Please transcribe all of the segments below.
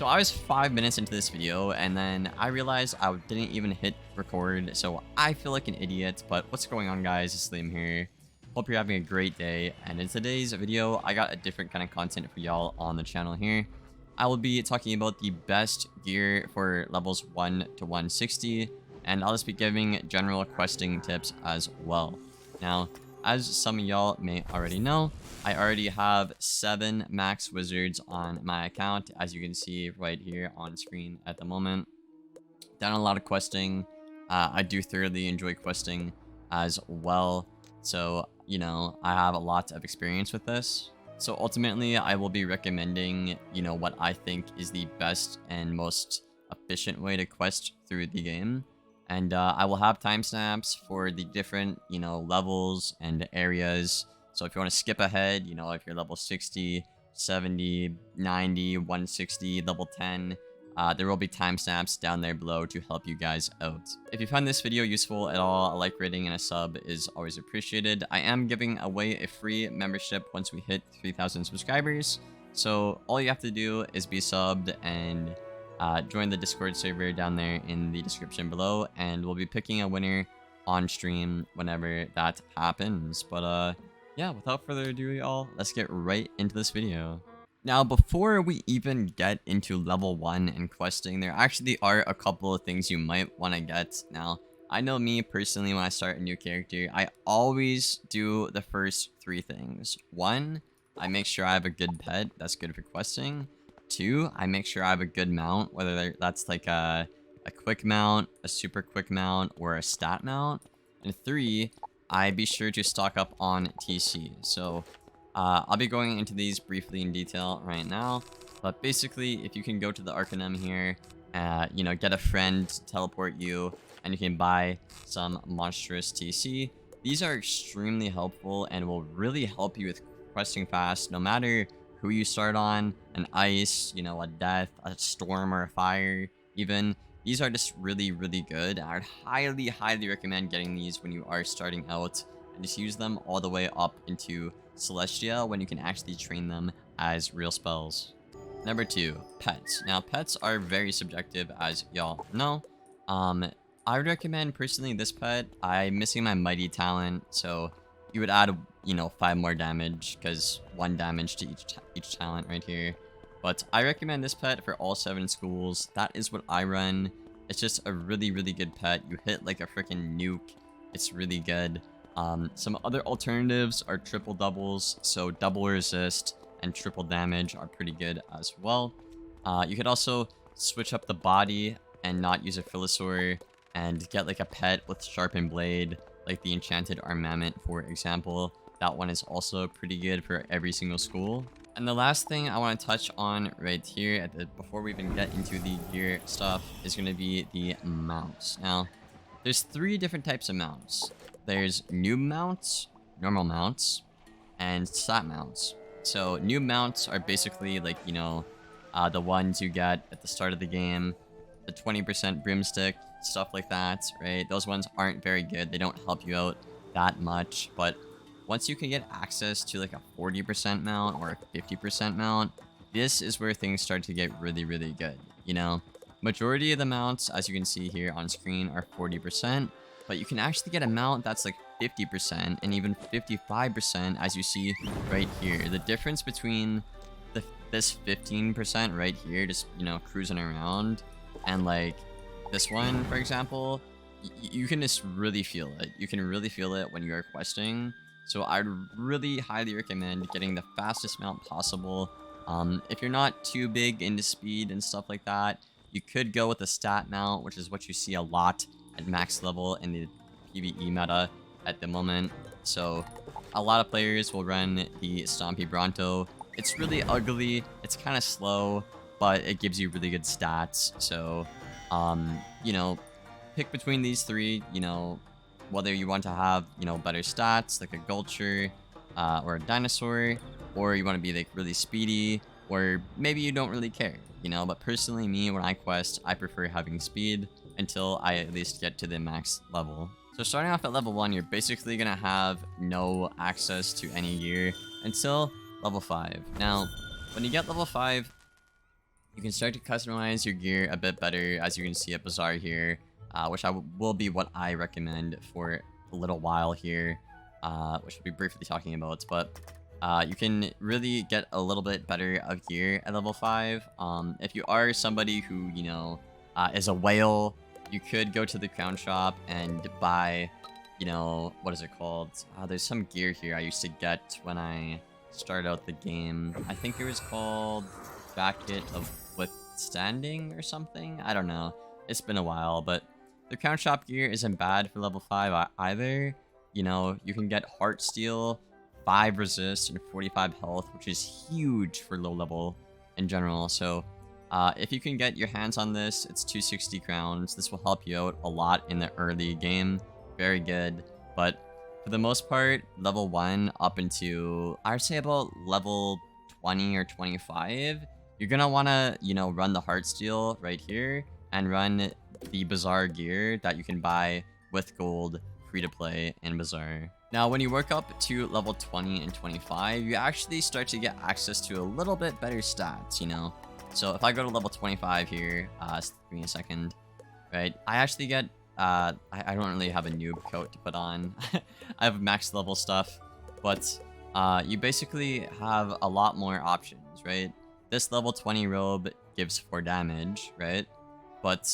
So I was 5 minutes into this video, and then I realized I didn't even hit record, so I feel like an idiot. But what's going on, guys? It's Liam here. Hope you're having a great day, and in today's video, I got a different kind of content for y'all on the channel here. I will be talking about the best gear for levels 1 to 160, and I'll just be giving general questing tips as well. Now, as some of y'all may already know, I already have 7 max wizards on my account, as you can see right here on screen at the moment. Done a lot of questing. I do thoroughly enjoy questing as well. So, you know, I have a lot of experience with this. So ultimately, I will be recommending, you know, what I think is the best and most efficient way to quest through the game. And I will have timestamps for the different, you know, levels and areas. So if you want to skip ahead, you know, if you're level 60, 70, 90, 160, level 10, there will be timestamps down there below to help you guys out. If you find this video useful at all, a like rating and a sub is always appreciated. I am giving away a free membership once we hit 3,000 subscribers. So all you have to do is be subbed and join the Discord server down there in the description below, and we'll be picking a winner on stream whenever that happens. But yeah, without further ado, y'all, let's get right into this video. Now, before we even get into level 1 and questing, there actually are a couple of things you might want to get. Now, I know me personally, when I start a new character, I always do the first 3 things. 1, I make sure I have a good pet that's good for questing. 2, I make sure I have a good mount, whether that's like a quick mount, a super quick mount, or a stat mount. And 3, I be sure to stock up on TC. So I'll be going into these briefly in detail right now. But basically, if you can go to the Arcanum here, you know, get a friend to teleport you, and you can buy some monstrous TC. These are extremely helpful and will really help you with questing fast, no matter who you start on, an ice, you know, a death, a storm, or a fire, even. These are just really, really good. I would highly, highly recommend getting these when you are starting out, and just use them all the way up into Celestia when you can actually train them as real spells. Number 2, pets. Now, pets are very subjective, as y'all know. I would recommend personally this pet. I'm missing my mighty talent, so you would add, you know, 5 more damage, because 1 damage to each talent right here. But I recommend this pet for all 7 schools. That is what I run. It's just a really, really good pet. You hit like a freaking nuke. It's really good. Some other alternatives are triple doubles, so double resist and triple damage are pretty good as well. You could also switch up the body and not use a Philosaur and get like a pet with sharpened blade, like the enchanted armament, for example. That one is also pretty good for every single school. And the last thing I want to touch on right here before we even get into the gear stuff is going to be the mounts. Now, there's 3 different types of mounts. There's noob mounts, normal mounts, and stat mounts. So noob mounts are basically like, you know, the ones you get at the start of the game, the 20% broomstick, stuff like that, right? Those ones aren't very good. They don't help you out that much, but once you can get access to like a 40% mount or a 50% mount, this is where things start to get really, really good. You know, majority of the mounts, as you can see here on screen, are 40%, but you can actually get a mount that's like 50% and even 55%, as you see right here. The difference between this 15% right here, just, you know, cruising around, and like this one, for example, you can just really feel it. You can really feel it when you are questing. So I'd really highly recommend getting the fastest mount possible. If you're not too big into speed and stuff like that, you could go with a stat mount, which is what you see a lot at max level in the PvE meta at the moment. So a lot of players will run the Stompy Bronto. It's really ugly, it's kind of slow, but it gives you really good stats. So, you know, pick between these 3, you know, whether you want to have, you know, better stats, like a Gulcher, or a Dinosaur, or you want to be, like, really speedy, or maybe you don't really care, you know. But personally, me, when I quest, I prefer having speed until I at least get to the max level. So starting off at level 1, you're basically going to have no access to any gear until level 5. Now, when you get level 5, You can start to customize your gear a bit better, as you can see at Bazaar here, which will be what I recommend for a little while here, which we'll be briefly talking about. But you can really get a little bit better of gear at level 5. If you are somebody who, you know, is a whale, you could go to the crown shop and buy, you know, what is it called? There's some gear here I used to get when I started out the game. I think it was called Jacket of Withstanding or something. I don't know. It's been a while, but the crown shop gear isn't bad for level 5 either. You know, you can get Heart Steel, 5 resist, and 45 health, which is huge for low level in general. So if you can get your hands on this, it's 260 crowns. This will help you out a lot in the early game. Very good. But for the most part, level 1 up into, I'd say about level 20 or 25, you're going to want to, you know, run the Heartsteel right here and run the Bazaar gear that you can buy with gold free to play in Bazaar. Now, when you work up to level 20 and 25, you actually start to get access to a little bit better stats, you know? So if I go to level 25 here, give me a second, right? I actually get, I don't really have a noob coat to put on. I have max level stuff, but you basically have a lot more options, right? This level 20 robe gives 4 damage, right? But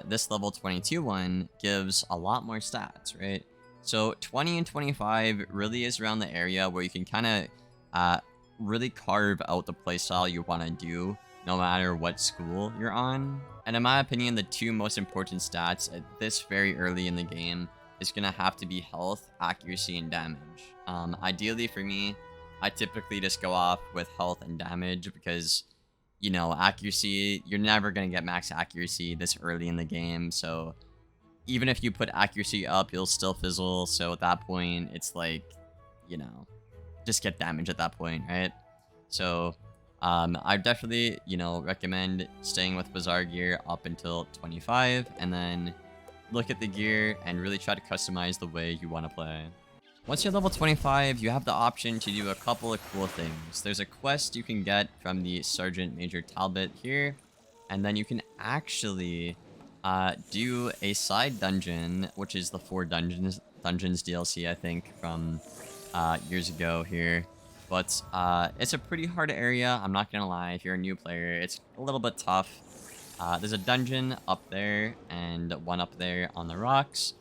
this level 22 one gives a lot more stats, right? So 20 and 25 really is around the area where you can kind of really carve out the playstyle you want to do, no matter what school you're on. And in my opinion, the 2 most important stats at this very early in the game is going to have to be health, accuracy, and damage. Ideally for me, I typically just go off with health and damage because, you know, accuracy, you're never going to get max accuracy this early in the game. So even if you put accuracy up, you'll still fizzle. So at that point, it's like, you know, just get damage at that point, right? So I definitely, you know, recommend staying with Bazaar gear up until 25, and then look at the gear and really try to customize the way you want to play. Once you're level 25, you have the option to do a couple of cool things. There's a quest you can get from the Sergeant Major Talbot here, and then you can actually do a side dungeon, which is the 4 dungeons DLC, I think, from years ago here. But it's a pretty hard area, I'm not gonna lie. If you're a new player, it's a little bit tough. There's a dungeon up there and one up there on the rocks.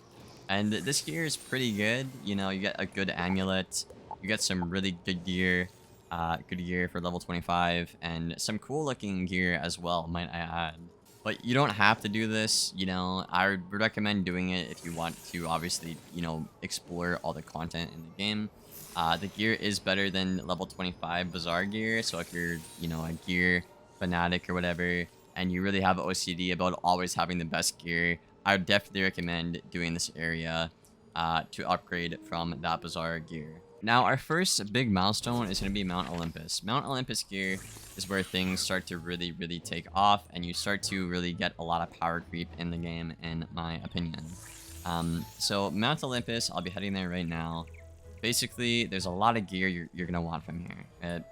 And this gear is pretty good. You know, you get a good amulet, you get some really good gear for level 25, and some cool looking gear as well, might I add. But you don't have to do this, you know. I would recommend doing it if you want to, obviously, you know, explore all the content in the game. The gear is better than level 25 Bazaar gear, so if you're, you know, a gear fanatic or whatever, and you really have OCD about always having the best gear, I would definitely recommend doing this area to upgrade from that Bazaar gear. Now, our first big milestone is going to be Mount Olympus. Mount Olympus gear is where things start to really take off, and you start to really get a lot of power creep in the game, in my opinion. So Mount Olympus, I'll be heading there right now. Basically, there's a lot of gear you're going to want from here.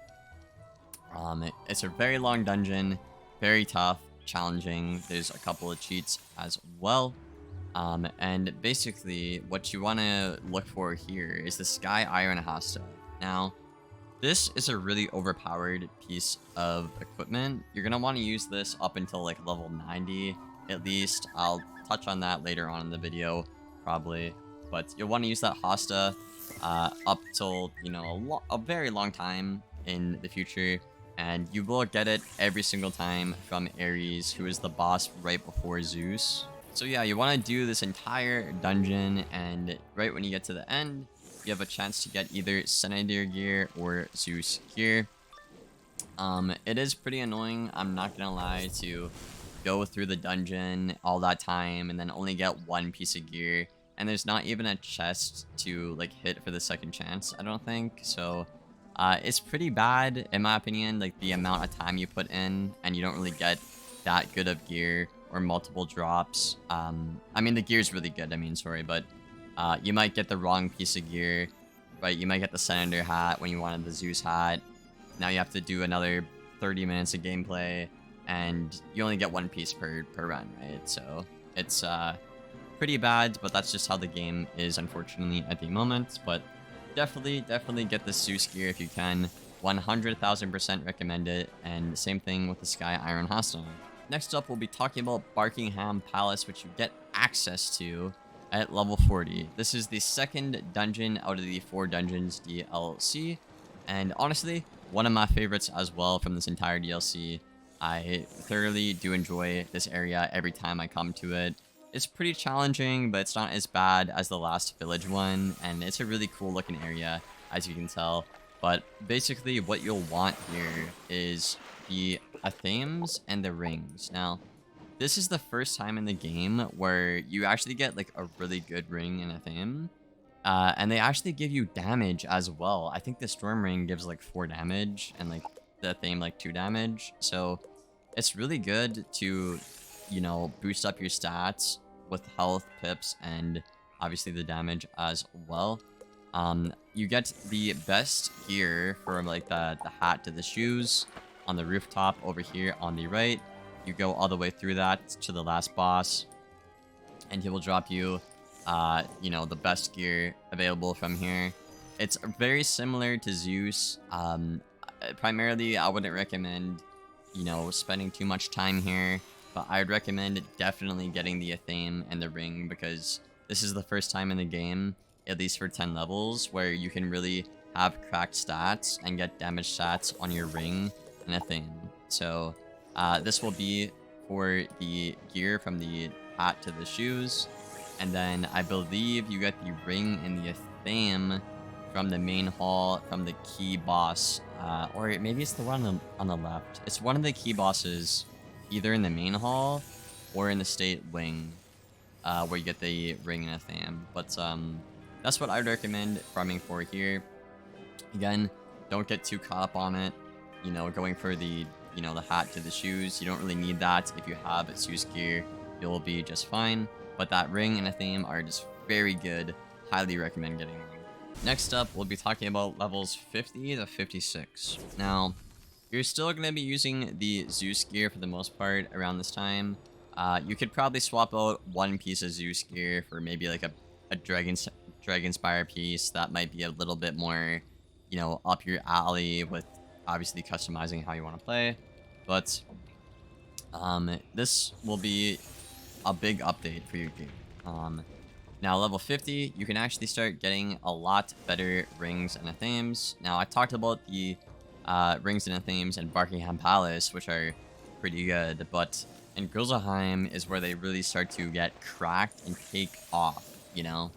It's a very long dungeon, very tough, challenging. There's a couple of cheats as well. And basically, what you want to look for here is the Sky Iron Hasta. Now, this is a really overpowered piece of equipment. You're going to want to use this up until like level 90 at least. I'll touch on that later on in the video, probably. But you'll want to use that Hasta up till, you know, a very long time in the future. And you will get it every single time from Ares, who is the boss right before Zeus. So yeah, you want to do this entire dungeon, and right when you get to the end, you have a chance to get either Senator gear or Zeus gear. It is pretty annoying, I'm not gonna lie, to go through the dungeon all that time and then only get one piece of gear. And there's not even a chest to like hit for the second chance, I don't think. So it's pretty bad, in my opinion, like the amount of time you put in and you don't really get that good of gear or multiple drops. I mean, the gear is really good, but you might get the wrong piece of gear, right? You might get the Senator hat when you wanted the Zeus hat. Now you have to do another 30 minutes of gameplay, and you only get one piece per run, right? So it's pretty bad, but that's just how the game is, unfortunately, at the moment. But definitely get the Zeus gear if you can. 100,000% recommend it, and same thing with the Sky Iron Hostile. Next up, we'll be talking about Barkingham Palace, which you get access to at level 40. This is the second dungeon out of the 4 dungeons DLC, and honestly, one of my favorites as well from this entire DLC. I thoroughly do enjoy this area every time I come to it. It's pretty challenging, but it's not as bad as the last village one, and it's a really cool looking area, as you can tell. But basically, what you'll want here is the Athames and the rings. Now, this is the first time in the game where you actually get like a really good ring and Athame. And they actually give you damage as well. I think the Storm Ring gives like 4 damage, and like the Athame like 2 damage. So it's really good to, you know, boost up your stats with health, pips, and obviously the damage as well. You get the best gear for like the hat to the shoes on the rooftop over here on the right. You go all the way through that to the last boss, and he will drop you, you know, the best gear available from here. It's very similar to Zeus. Primarily, I wouldn't recommend, you know, spending too much time here, but I'd recommend definitely getting the Athame and the ring, because this is the first time in the game, at least for 10 levels, where you can really have cracked stats and get damage stats on your ring and Athame. So this will be for the gear from the hat to the shoes, and then I believe you get the ring and the Athame from the main hall from the key boss, or maybe it's the one on the left. It's one of the key bosses, either in the main hall or in the state wing, where you get the ring and Athame. But that's what I'd recommend farming for here. Again, don't get too caught up on it, you know, going for the, you know, the hat to the shoes. You don't really need that. If you have Zeus gear, you'll be just fine. But that ring and Athame are just very good. Highly recommend getting them. Next up, we'll be talking about levels 50 to 56. Now, you're still going to be using the Zeus gear for the most part around this time. You could probably swap out one piece of Zeus gear for maybe like a Dragon Spire piece that might be a little bit more, you know, up your alley with obviously customizing how you want to play. But this will be a big update for your gear. Now, level 50, you can actually start getting a lot better rings and Athames. Now, I talked about the rings and Athames in Barkingham Palace, which are pretty good, but in Grizzleheim is where they really start to get cracked and take off, you know?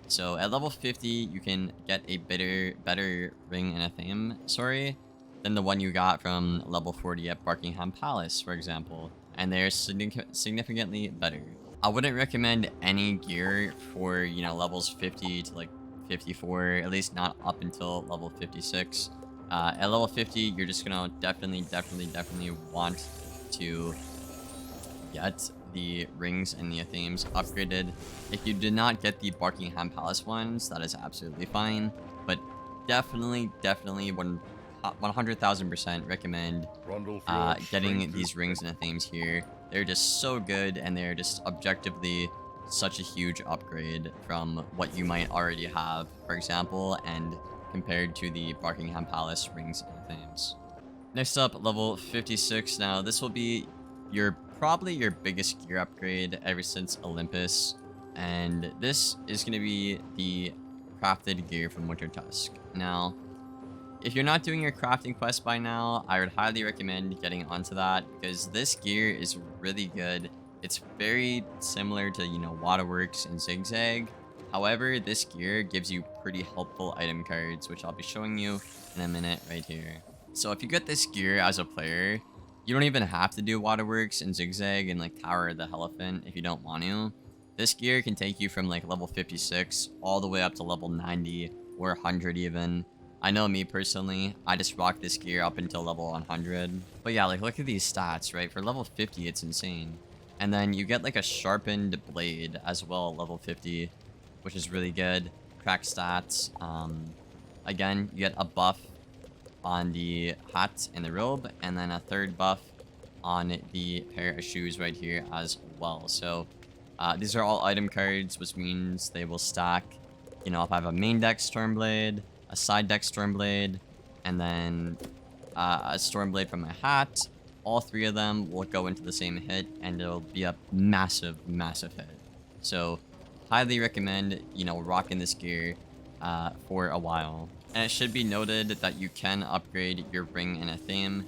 So at level 50, you can get a better ring and Athame, than the one you got from level 40 at Barkingham Palace, for example. And they're significantly better. I wouldn't recommend any gear for, you know, levels 50 to like 54, at least not up until level 56. At level 50, you're just gonna definitely want to get the rings and the Athames upgraded. If you did not get the Barkingham Palace ones, that is absolutely fine, but definitely 100,000% recommend getting these rings and Athames here. They're just so good, and they're just objectively such a huge upgrade from what you might already have, for example, and compared to the Barkingham Palace rings and Athames. Next up, level 56. Now, this will be probably your biggest gear upgrade ever since Olympus, and this is going to be the crafted gear from Winter Tusk. Now, if you're not doing your crafting quest by now, I would highly recommend getting onto that, because this gear is really good. It's very similar to, you know, Waterworks and Zigzag. However, this gear gives you pretty helpful item cards, which I'll be showing you in a minute right here. So if you get this gear as a player, you don't even have to do Waterworks and Zigzag and like Tower of the Elephant if you don't want to. This gear can take you from like level 56 all the way up to level 90 or 100 even. I know me personally, I just rock this gear up until level 100. But yeah, like look at these stats, right? For level 50, it's insane. And then you get like a sharpened blade as well, level 50, which is really good. Crack stats. Again, you get a buff on the hat and the robe, and then a third buff on the pair of shoes right here as well. So these are all item cards, which means they will stack. You know, if I have a main deck Stormblade, a side deck Stormblade, and then a Stormblade from my hat, all three of them will go into the same hit, and it'll be a massive, massive hit. So highly recommend, you know, rocking this gear for a while. And it should be noted that you can upgrade your ring and a theme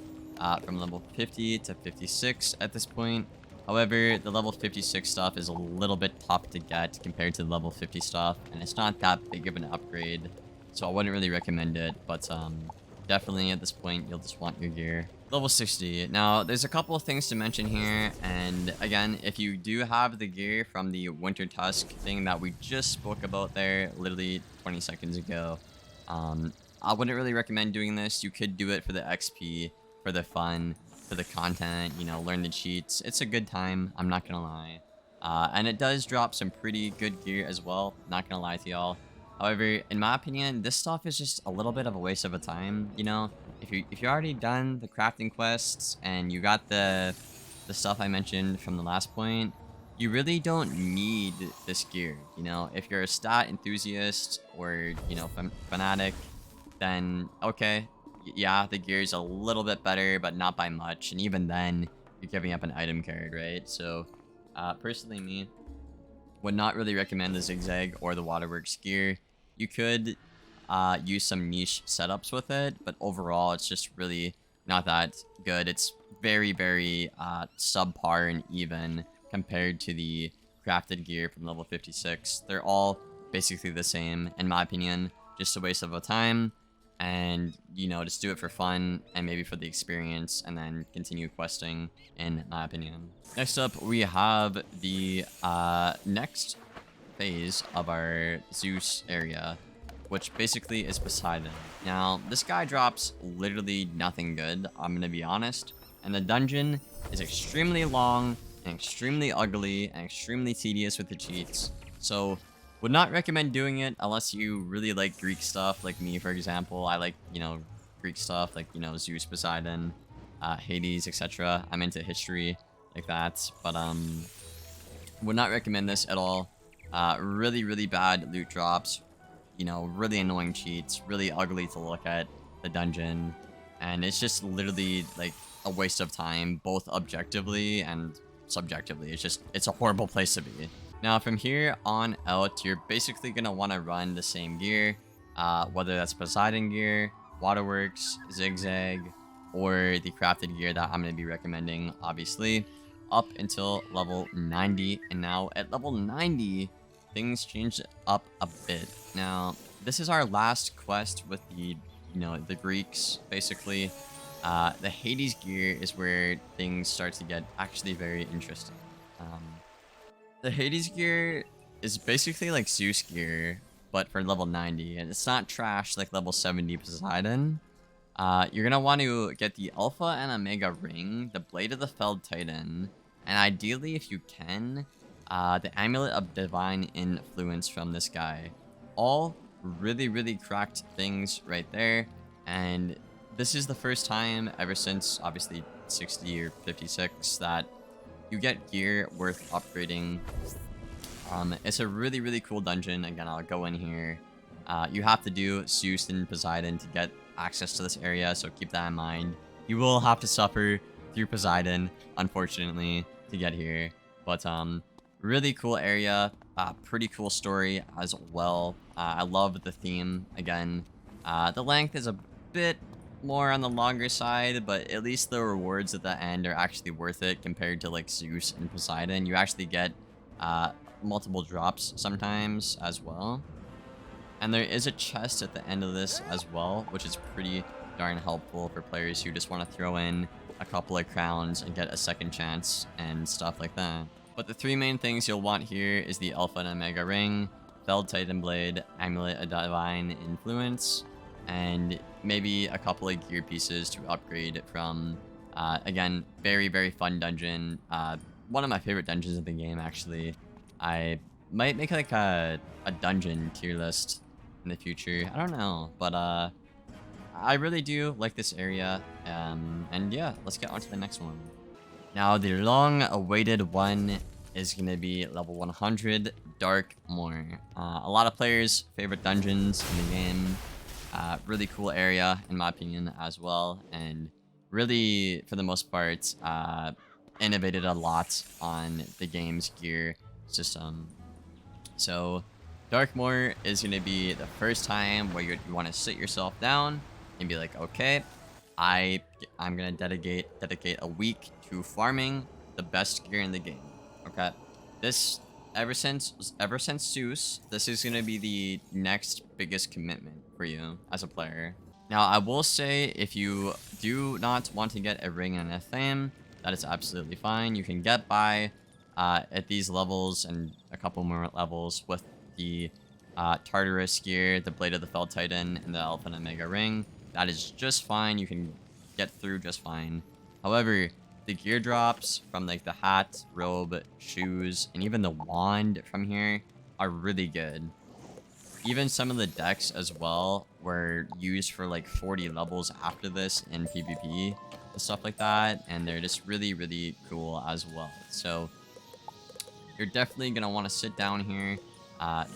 from level 50 to 56 at this point. However, the level 56 stuff is a little bit tough to get compared to the level 50 stuff, and it's not that big of an upgrade, so I wouldn't really recommend it, but definitely at this point, you'll just want your gear. Level 60. Now, there's a couple of things to mention here, and again, if you do have the gear from the Winter Tusk thing that we just spoke about there, literally 20 seconds ago, I wouldn't really recommend doing this. You could do it for the XP, for the fun, for the content, you know, learn the cheats. It's a good time, I'm not gonna lie. And it does drop some pretty good gear as well, not gonna lie to y'all. However, in my opinion, this stuff is just a little bit of a waste of a time, you know? If you already done the crafting quests and you got the stuff I mentioned from the last point, you really don't need this gear, you know? If you're a stat enthusiast or, you know, fanatic, then okay, yeah, the gear is a little bit better, but not by much, and even then, you're giving up an item card, right? So, personally me, would not really recommend the Zigzag or the Waterworks gear. You could use some niche setups with it, but overall, it's just really not that good. It's very, very subpar and even compared to the crafted gear from level 56. They're all basically the same, in my opinion. Just a waste of a time. And, you know, just do it for fun and maybe for the experience, and then continue questing, in my opinion. Next up, we have the next phase of our Zeus area, which basically is Poseidon. Now, this guy drops literally nothing good, I'm gonna be honest. And the dungeon is extremely long, and extremely ugly, and extremely tedious with the cheats. So, would not recommend doing it unless you really like Greek stuff, like me, for example. I like, you know, Greek stuff, like, you know, Zeus, Poseidon, Hades, etc. I'm into history, like that. But, would not recommend this at all. Really, really bad loot drops. You know, really annoying cheats. Really ugly to look at, the dungeon. And it's just literally, like, a waste of time, both objectively and subjectively. It's a horrible place to be. Now, from here on out, you're basically going to want to run the same gear, whether that's Poseidon gear, Waterworks, Zigzag, or the crafted gear that I'm going to be recommending, obviously, up until level 90. And now, at level 90, things changed up a bit. Now, this is our last quest with the, you know, the Greeks, basically. The Hades gear is where things start to get actually very interesting. The Hades gear is basically like Zeus gear, but for level 90, and it's not trash like level 70 Poseidon. You're gonna want to get the Alpha and Omega ring, the Blade of the Felled Titan, and ideally, if you can, the Amulet of Divine Influence from this guy. All really, really cracked things right there, and this is the first time ever since, obviously, 60 or 56 that you get gear worth upgrading. It's a really, really cool dungeon. Again, I'll go in here. You have to do Zeus and Poseidon to get access to this area, so keep that in mind. You will have to suffer through Poseidon, unfortunately, to get here. But really cool area. Pretty cool story as well. I love the theme. Again, the length is a bit more on the longer side, but at least the rewards at the end are actually worth it compared to like Zeus and Poseidon. You actually get multiple drops sometimes as well, and there is a chest at the end of this as well, which is pretty darn helpful for players who just want to throw in a couple of crowns and get a second chance and stuff like that. But the three main things you'll want here is the Alpha and Omega ring, Felled Titan Blade, Amulet of Divine Influence, and maybe a couple of gear pieces to upgrade from. Again, very, very fun dungeon. One of my favorite dungeons in the game, actually. I might make like a dungeon tier list in the future. I don't know, but I really do like this area. And yeah, let's get on to the next one. Now, the long-awaited one is going to be level 100, Darkmoor. A lot of players' favorite dungeons in the game. Really cool area, in my opinion, as well. And really, for the most part, innovated a lot on the game's gear system. So, Darkmoor is going to be the first time where you want to sit yourself down and be like, okay, I'm gonna dedicate a week to farming the best gear in the game. Okay, this ever since Zeus, this is gonna be the next biggest commitment for you as a player. Now, I will say, if you do not want to get a ring and a theme, that is absolutely fine. You can get by at these levels and a couple more levels with the Tartarus gear, the Blade of the Fell Titan, and the Alpha and Omega ring. That is just fine. You can get through just fine. However, the gear drops from like the hat, robe, shoes, and even the wand from here are really good. Even some of the decks as well were used for like 40 levels after this in PvP and stuff like that, and they're just really, really cool as well. So you're definitely gonna want to sit down here,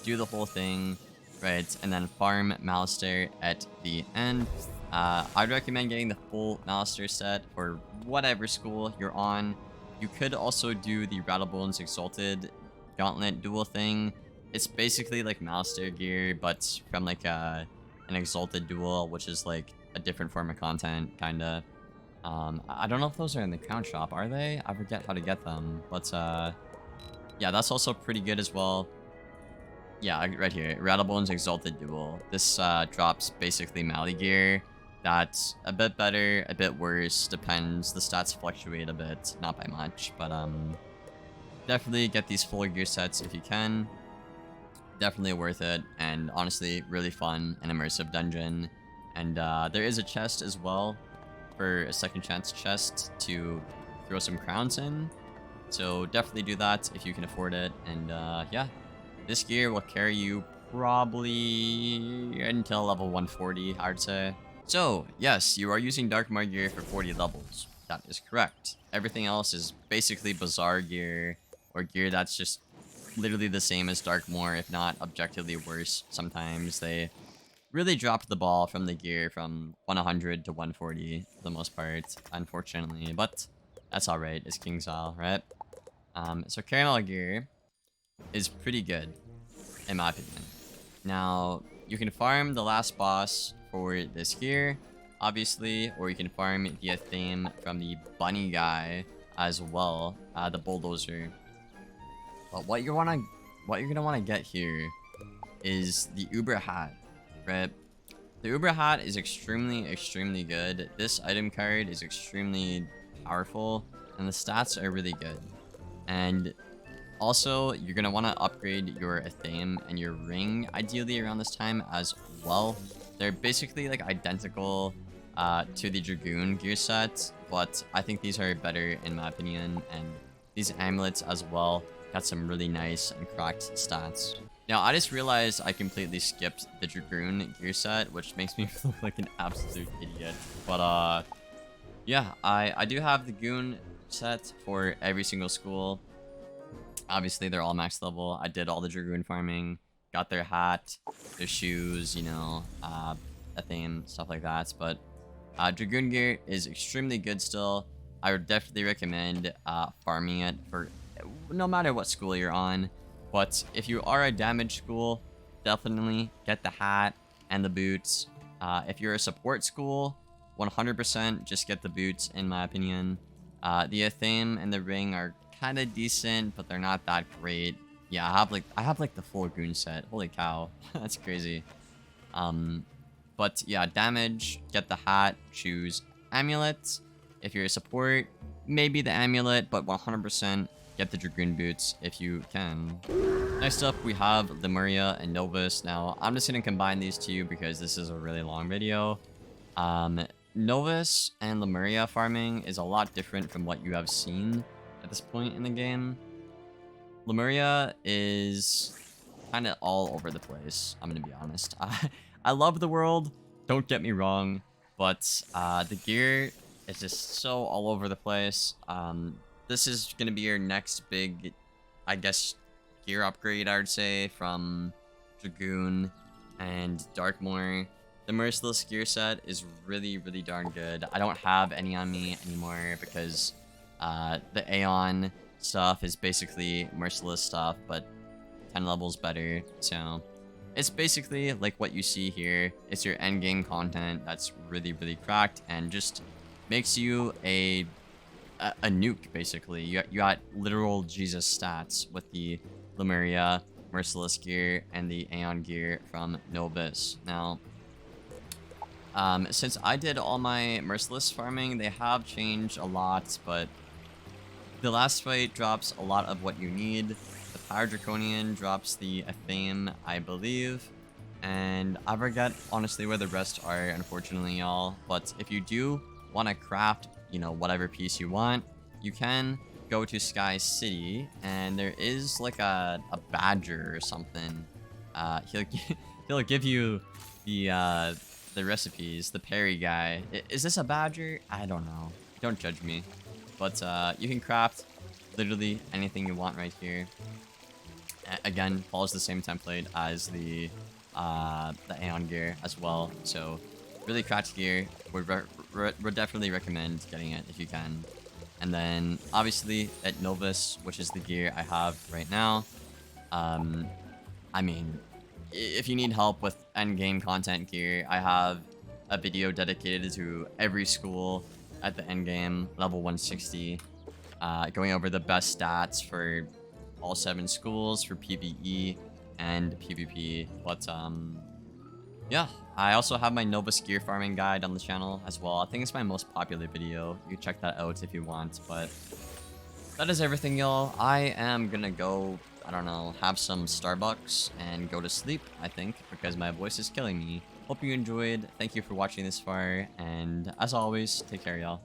do the whole thing, right, and then farm Malister at the end. I'd recommend getting the full Malister set for whatever school you're on. You could also do the Rattlebones Exalted Gauntlet duel thing. It's basically like Malister gear, but from like an Exalted duel, which is like a different form of content, kinda. I don't know if those are in the crown shop, are they? I forget how to get them, but yeah, that's also pretty good as well. Yeah, right here, Rattlebones Exalted Duel. This drops basically Mali gear. That's a bit better, a bit worse, depends. The stats fluctuate a bit, not by much, but definitely get these full gear sets if you can. Definitely worth it, and honestly, really fun and immersive dungeon. And there is a chest as well for a second chance chest to throw some crowns in. So definitely do that if you can afford it. And yeah, this gear will carry you probably until level 140, I would say. So yes, you are using Darkmoor gear for 40 levels. That is correct. Everything else is basically Bazaar gear, or gear that's just literally the same as Darkmoor, if not objectively worse. Sometimes they really dropped the ball from the gear from 100 to 140 for the most part, unfortunately. But that's alright, it's KingsIsle, right? So Caramel gear is pretty good, in my opinion. Now, you can farm the last boss for this gear, obviously, or you can farm the theme from the bunny guy as well, the bulldozer. But what you're gonna wanna get here is the Uber hat, right? The Uber hat is extremely good. This item card is extremely powerful, and the stats are really good. And also, you're gonna want to upgrade your theme and your ring ideally around this time as well. They're basically like identical to the Dragoon gear set, but I think these are better in my opinion, and these amulets as well got some really nice and cracked stats. Now, I just realized I completely skipped the Dragoon gear set, which makes me look like an absolute idiot. But yeah, I do have the Goon set for every single school. Obviously, they're all max level. I did all the Dragoon farming, got their hat, their shoes, you know, a theme, stuff like that. But Dragoon gear is extremely good still. I would definitely recommend farming it for no matter what school you're on. But if you are a damage school, definitely get the hat and the boots. If you're a support school, 100% just get the boots, in my opinion. The theme and the ring are kind of decent, but they're not that great. Yeah, I have like the full goon set. Holy cow, that's crazy. But yeah, damage, get the hat, shoes, amulet. If you're a support, maybe the amulet, but 100% get the Dragoon boots if you can. Next up, we have Lemuria and Novus. Now, I'm just gonna combine these two because this is a really long video. Novus and Lemuria farming is a lot different from what you have seen at this point in the game. Lemuria is kind of all over the place, I'm gonna be honest. I love the world, don't get me wrong, but the gear is just so all over the place. this is going to be your next big, I guess, gear upgrade, I would say, from Dragoon and Darkmoor. The Merciless gear set is really, really darn good. I don't have any on me anymore because the Aeon stuff is basically Merciless stuff, but 10 levels better. So it's basically like what you see here. It's your endgame content that's really, really cracked and just makes you a nuke, basically. You got literal Jesus stats with the Lemuria Merciless gear and the Aeon gear from Novus. Now, since I did all my Merciless farming, they have changed a lot, but the last fight drops a lot of what you need. The Power Draconian drops the Athame, I believe. And I forget, honestly, where the rest are, unfortunately, y'all. But if you do want to craft, you know, whatever piece you want, you can go to Sky City, and there is, like, a badger or something. He'll give you the recipes, the parry guy. Is this a badger? I don't know. Don't judge me. But you can craft literally anything you want right here. Again, follows the same template as the Aeon gear as well. So really cracked gear. Would definitely recommend getting it if you can. And then obviously at Novus, which is the gear I have right now. I mean, if you need help with endgame content gear, I have a video dedicated to every school at the endgame, level 160, going over the best stats for all 7 schools for PvE and PvP. But yeah, I also have my Novus gear farming guide on the channel as well. I think it's my most popular video. You can check that out if you want. But that is everything, y'all. I am gonna go, I don't know, have some Starbucks and go to sleep, I think, because my voice is killing me. Hope you enjoyed. Thank you for watching this far, and as always, take care, y'all.